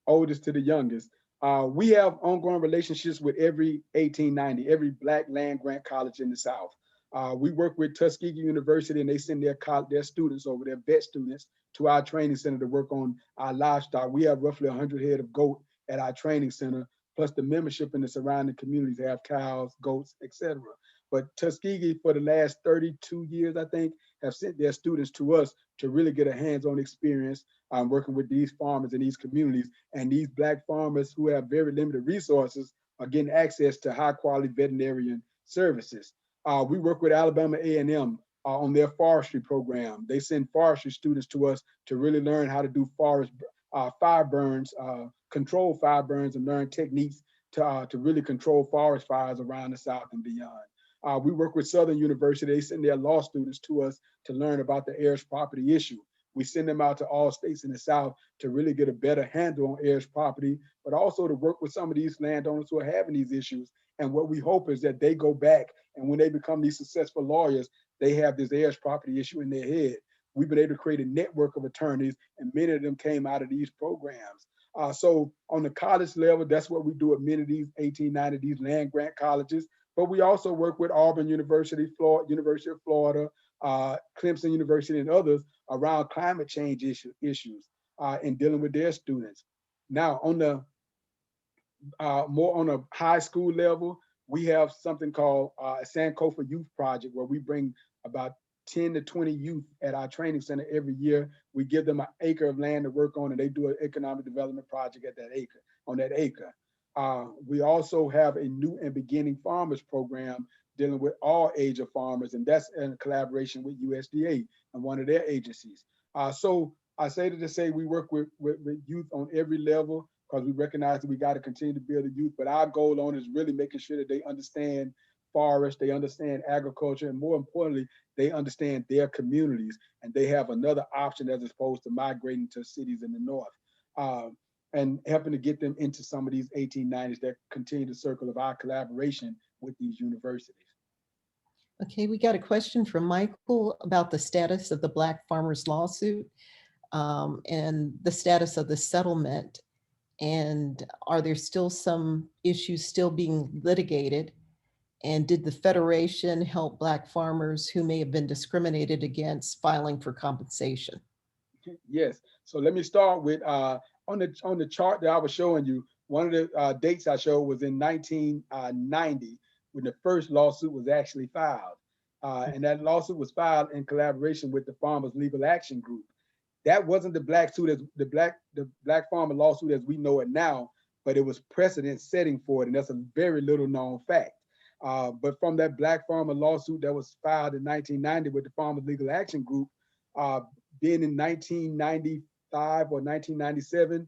oldest to the youngest. We have ongoing relationships with every 1890, every Black land grant college in the South. We work with Tuskegee University, and they send their students over, their vet students, to our training center to work on our livestock. We have roughly 100 head of goat at our training center, plus the membership in the surrounding communities have cows, goats, etc. But Tuskegee, for the last 32 years, I think, have sent their students to us to really get a hands-on experience working with these farmers in these communities. And these Black farmers who have very limited resources are getting access to high quality veterinarian services. We work with Alabama A&M on their forestry program. They send forestry students to us to really learn how to do forest fire burns, control fire burns, and learn techniques to really control forest fires around the South and beyond. We work with Southern University. They send their law students to us to learn about the heirs property issue. We send them out to all states in the South to really get a better handle on heirs property, but also to work with some of these landowners who are having these issues. And what we hope is that they go back, and when they become these successful lawyers, they have this heirs property issue in their head. We've been able to create a network of attorneys, and many of them came out of these programs. So on the college level, that's what we do at many of these 1890, these land grant colleges. But we also work with Auburn University, University of Florida, Clemson University, and others around climate change issues in dealing with their students. Now, on the more on a high school level, we have something called Cofer Youth Project, where we bring about 10 to 20 youth at our training center every year. We give them an acre of land to work on, and they do an economic development project at that acre, on that acre. We also have a new and beginning farmers program dealing with all age of farmers, and that's in collaboration with USDA and one of their agencies. So I say that to say we work with youth on every level, because we recognize that we got to continue to build the youth. But our goal on is really making sure that they understand forest, they understand agriculture, and more importantly, they understand their communities, and they have another option as opposed to migrating to cities in the north, and helping to get them into some of these 1890s that continue the circle of our collaboration with these universities. Okay, we got a question from Michael about the status of the Black farmers lawsuit and the status of the settlement. And are there still some issues still being litigated? And did the Federation help Black farmers who may have been discriminated against filing for compensation? Yes. So let me start with on the chart that I was showing you. One of the dates I showed was in 1990, when the first lawsuit was actually filed, and that lawsuit was filed in collaboration with the Farmers Legal Action Group. That wasn't the black farmer lawsuit as we know it now, but it was precedent setting for it, and that's a very little known fact. But from that black farmer lawsuit that was filed in 1990 with the Farmers Legal Action Group, then in 1995 or 1997,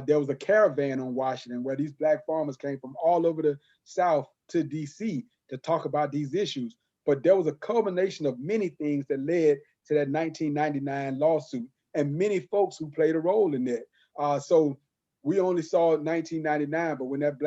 there was a caravan on Washington where these black farmers came from all over the South to DC to talk about these issues. But there was a culmination of many things that led to that 1999 lawsuit, and many folks who played a role in that. So we only saw 1999, but when that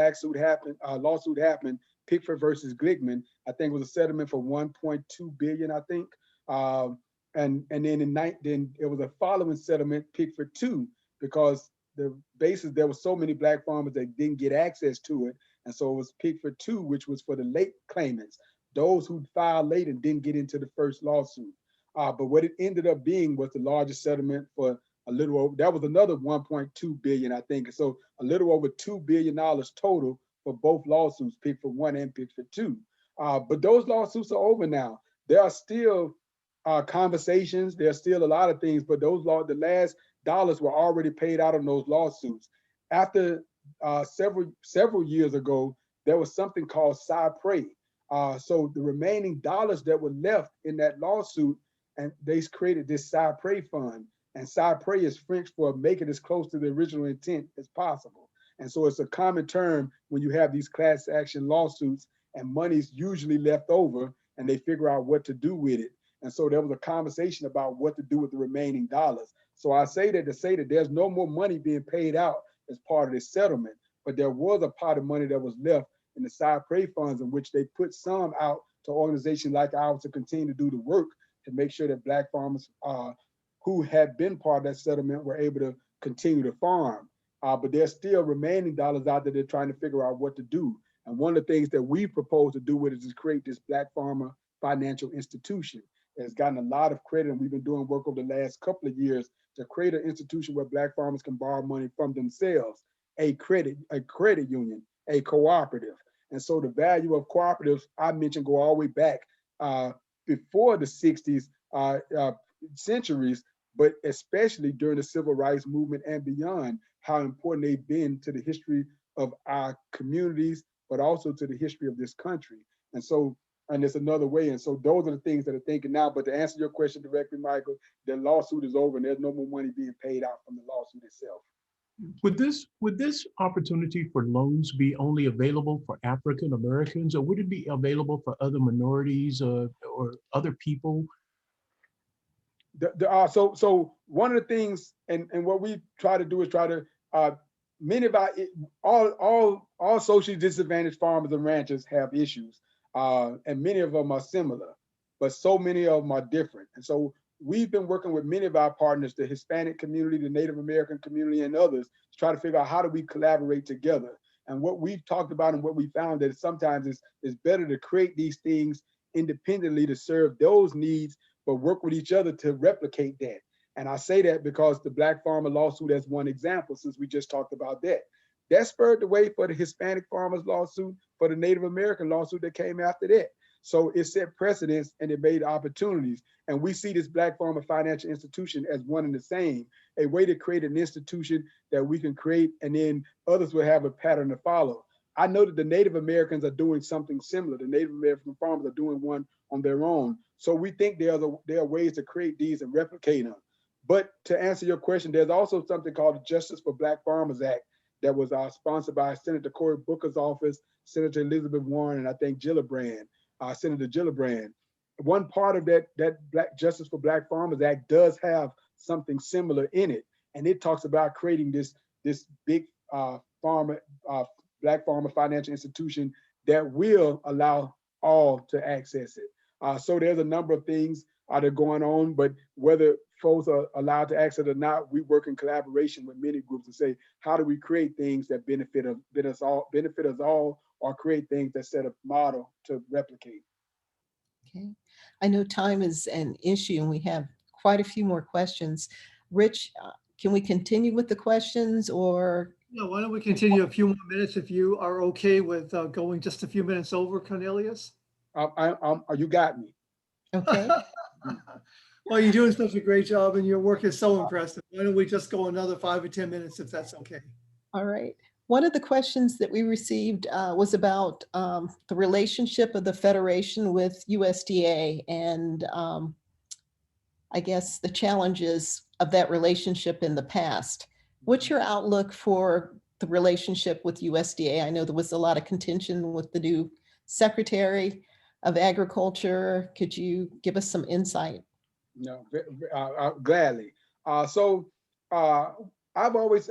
lawsuit happened, Pickford versus Glickman, I think it was a settlement for 1.2 billion, I think. And then it was a following settlement, Pickford 2, because the basis, there were so many black farmers that didn't get access to it. And so it was Pickford 2, which was for the late claimants, those who filed late and didn't get into the first lawsuit. But what it ended up being was the largest settlement for a little over, that was another 1.2 billion, I think. So a little over $2 billion total for both lawsuits, Pickford 1 and Pickford 2. But those lawsuits are over now. There are still conversations, there's still a lot of things, but the last dollars were already paid out on those lawsuits. After several years ago, there was something called Cypre. So the remaining dollars that were left in that lawsuit, and they created this Cypre fund. And Cypre is French for make it as close to the original intent as possible. And so it's a common term when you have these class action lawsuits and money's usually left over and they figure out what to do with it. And so there was a conversation about what to do with the remaining dollars. So I say that to say that there's no more money being paid out as part of this settlement, but there was a pot of money that was left in the Cypre funds, in which they put some out to organizations like ours to continue to do the work to make sure that black farmers who had been part of that settlement were able to continue to farm. But there's still remaining dollars out there they're trying to figure out what to do. And one of the things that we propose to do with it is create this Black Farmer Financial Institution. It's gotten a lot of credit, and we've been doing work over the last couple of years to create an institution where black farmers can borrow money from themselves, a credit union, a cooperative. And so the value of cooperatives, I mentioned, go all the way back before the 60s, uh, uh, centuries, but especially during the civil rights movement and beyond, how important they've been to the history of our communities, but also to the history of this country. And so, and it's another way. And so those are the things that are thinking now. But to answer your question directly, Michael, the lawsuit is over and there's no more money being paid out from the lawsuit itself. Would this opportunity for loans be only available for African Americans, or would it be available for other minorities or other people? So one of the things, and what we try to do is try to many of our all socially disadvantaged farmers and ranchers have issues, and many of them are similar, but so many of them are different. And so we've been working with many of our partners, the Hispanic community, the Native American community, and others, to try to figure out how do we collaborate together. And what we've talked about and what we found that sometimes is better to create these things independently to serve those needs, but work with each other to replicate that. And I say that because the Black Farmer lawsuit as one example, since we just talked about that. That spurred the way for the Hispanic farmers lawsuit, for the Native American lawsuit that came after that. So it set precedents and it made opportunities. And we see this Black Farmer Financial Institution as one and the same, a way to create an institution that we can create and then others will have a pattern to follow. I know that the Native Americans are doing something similar. The Native American farmers are doing one on their own. So we think there are ways to create these and replicate them. But to answer your question, there's also something called the Justice for Black Farmers Act that was sponsored by Senator Cory Booker's office, Senator Elizabeth Warren, and I think Senator Gillibrand. One part of that Black Justice for Black Farmers Act does have something similar in it, and it talks about creating this big Black Farmer Financial Institution that will allow all to access it. So there's a number of things that are going on, but whether folks are allowed to access it or not, we work in collaboration with many groups to say, how do we create things that benefit us all, or create things that set a model to replicate. Okay. I know time is an issue and we have quite a few more questions. Rich, can we continue with the questions or? Yeah, why don't we continue a few more minutes if you are okay with going just a few minutes over, Cornelius? You got me. Okay. Well, you're doing such a great job and your work is so impressive. Why don't we just go another 5 or 10 minutes if that's okay? All right. One of the questions that we received was about the relationship of the Federation with USDA and I guess the challenges of that relationship in the past. What's your outlook for the relationship with USDA? I know there was a lot of contention with the new Secretary of Agriculture. Could you give us some insight? No, gladly. So I've always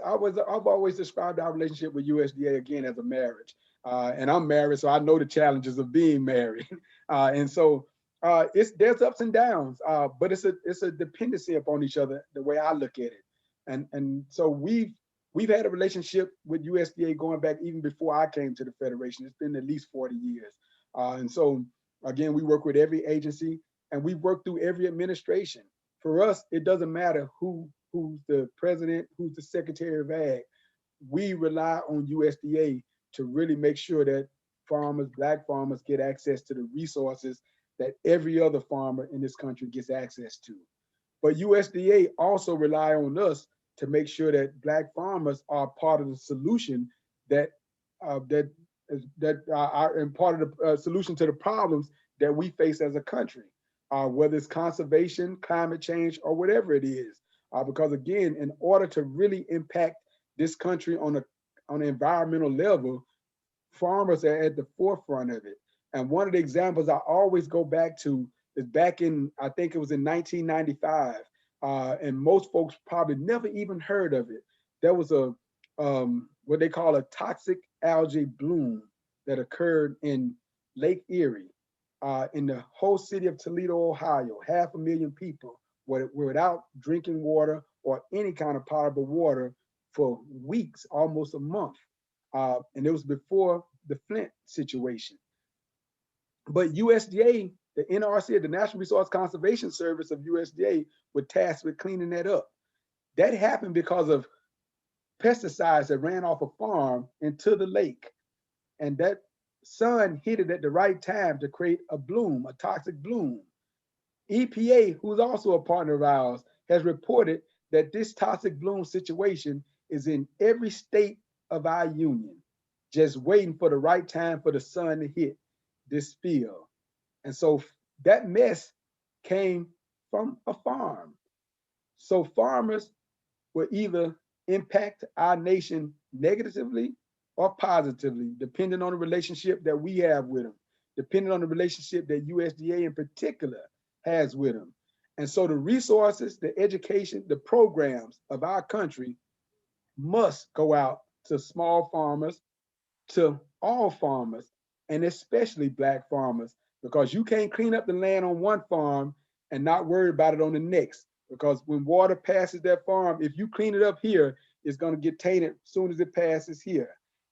described our relationship with USDA again as a marriage, and I'm married, so I know the challenges of being married, and so there's ups and downs, but it's a dependency upon each other the way I look at it, and so we've had a relationship with USDA going back even before I came to the Federation. It's been at least 40 years, and so again we work with every agency. And we work through every administration. For us, it doesn't matter who's the president, who's the Secretary of Ag. We rely on USDA to really make sure that farmers, Black farmers, get access to the resources that every other farmer in this country gets access to. But USDA also rely on us to make sure that Black farmers are part of the solution that are part of the solution to the problems that we face as a country. Whether it's conservation, climate change, or whatever it is. Because again, in order to really impact this country on an environmental level, farmers are at the forefront of it. And one of the examples I always go back to is back in, I think it was in 1995, and most folks probably never even heard of it. There was a what they call a toxic algae bloom that occurred in Lake Erie. In the whole city of Toledo, Ohio, 500,000 people were without drinking water or any kind of potable water for weeks, almost a month. And it was before the Flint situation. But USDA, the NRC, the National Resource Conservation Service of USDA, were tasked with cleaning that up. That happened because of pesticides that ran off a farm into the lake. And that sun hit it at the right time to create a bloom, a toxic bloom. EPA, who's also a partner of ours, has reported that this toxic bloom situation is in every state of our union, just waiting for the right time for the sun to hit this field. And so that mess came from a farm. So farmers will either impact our nation negatively or positively, depending on the relationship that we have with them, depending on the relationship that USDA in particular has with them. And so the resources, the education, the programs of our country must go out to small farmers, to all farmers, and especially Black farmers, because you can't clean up the land on one farm and not worry about it on the next. Because when water passes that farm, if you clean it up here, it's going to get tainted as soon as it passes here.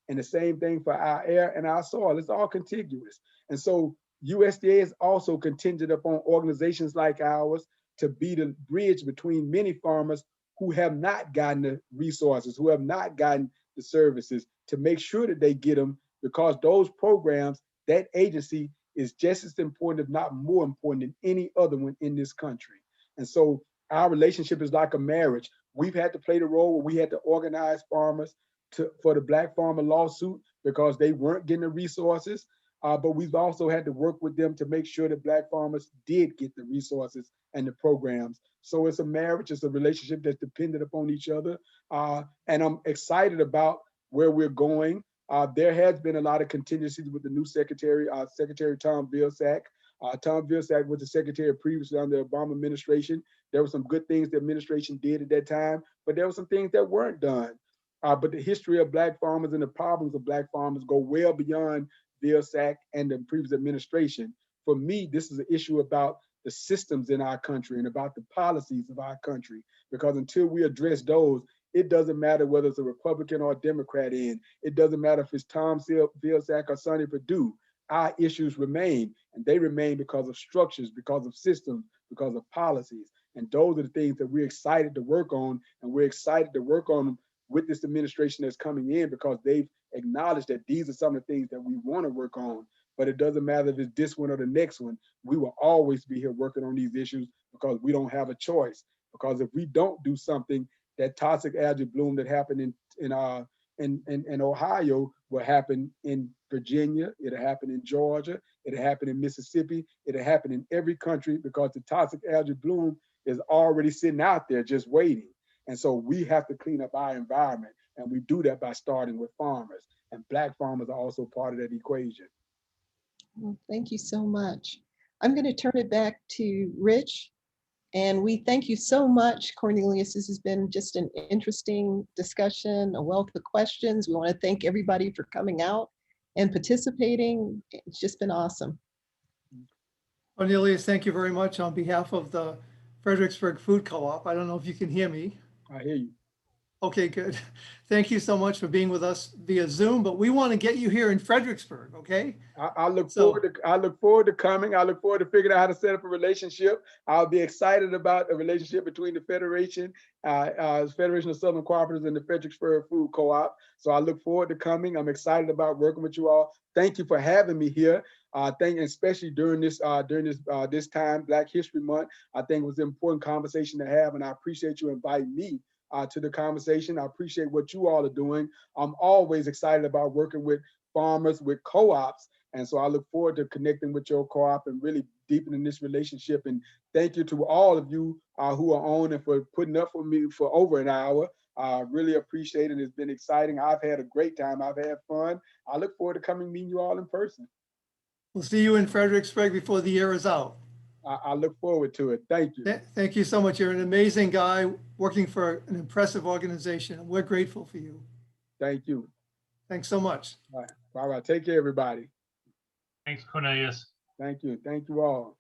And the same thing for our air and our soil. It's all contiguous. And so USDA is also contingent upon organizations like ours to be the bridge between many farmers who have not gotten the resources, who have not gotten the services, to make sure that they get them, because those programs, that agency is just as important, if not more important, than any other one in this country. And so our relationship is like a marriage. We've had to play the role where we had to organize farmers for the Black farmer lawsuit because they weren't getting the resources. But we've also had to work with them to make sure that Black farmers did get the resources and the programs. So it's a marriage, it's a relationship that's dependent upon each other. And I'm excited about where we're going. There has been a lot of contingencies with the new secretary, Secretary Tom Vilsack. Tom Vilsack was the secretary previously under the Obama administration. There were some good things the administration did at that time, but there were some things that weren't done. But the history of Black farmers and the problems of Black farmers go well beyond Vilsack and the previous administration. For me, this is an issue about the systems in our country and about the policies of our country, because until we address those, it doesn't matter whether it's a Republican or a Democrat in. It doesn't matter if it's Tom Vilsack or Sonny Perdue. Our issues remain, and they remain because of structures, because of systems, because of policies. And those are the things that we're excited to work on, and we're excited to work on them with this administration that's coming in, because they've acknowledged that these are some of the things that we want to work on. But it doesn't matter if it's this one or the next one. We will always be here working on these issues because we don't have a choice. Because if we don't do something, that toxic algae bloom that happened in Ohio will happen in Virginia, it'll happen in Georgia, it'll happen in Mississippi, it'll happen in every country, because the toxic algae bloom is already sitting out there just waiting. And so we have to clean up our environment, and we do that by starting with farmers, and Black farmers are also part of that equation. Well, thank you so much. I'm going to turn it back to Rich. And we thank you so much, Cornelius. This has been just an interesting discussion, a wealth of questions. We want to thank everybody for coming out and participating. It's just been awesome. Cornelius, thank you very much on behalf of the Fredericksburg Food Co-op. I don't know if you can hear me. I hear you. Okay, good. Thank you so much for being with us via Zoom, but we want to get you here in Fredericksburg, okay? I look forward to coming. I look forward to figuring out how to set up a relationship. I'll be excited about a relationship between the Federation of Southern Cooperatives and the Fredericksburg Food Co-op. So I look forward to coming. I'm excited about working with you all. Thank you for having me here. Especially during this time, Black History Month. I think it was an important conversation to have, and I appreciate you inviting me to the conversation. I appreciate what you all are doing. I'm always excited about working with farmers, with co-ops. And so I look forward to connecting with your co-op and really deepening this relationship. And thank you to all of you who are on and for putting up for me for over an hour. I really appreciate it. It's been exciting. I've had a great time. I've had fun. I look forward to coming meeting you all in person. We'll see you in Fredericksburg before the year is out. I look forward to it. Thank you. Thank you so much. You're an amazing guy working for an impressive organization. We're grateful for you. Thank you. Thanks so much. All right. Take care, everybody. Thanks, Cornelius. Thank you. Thank you all.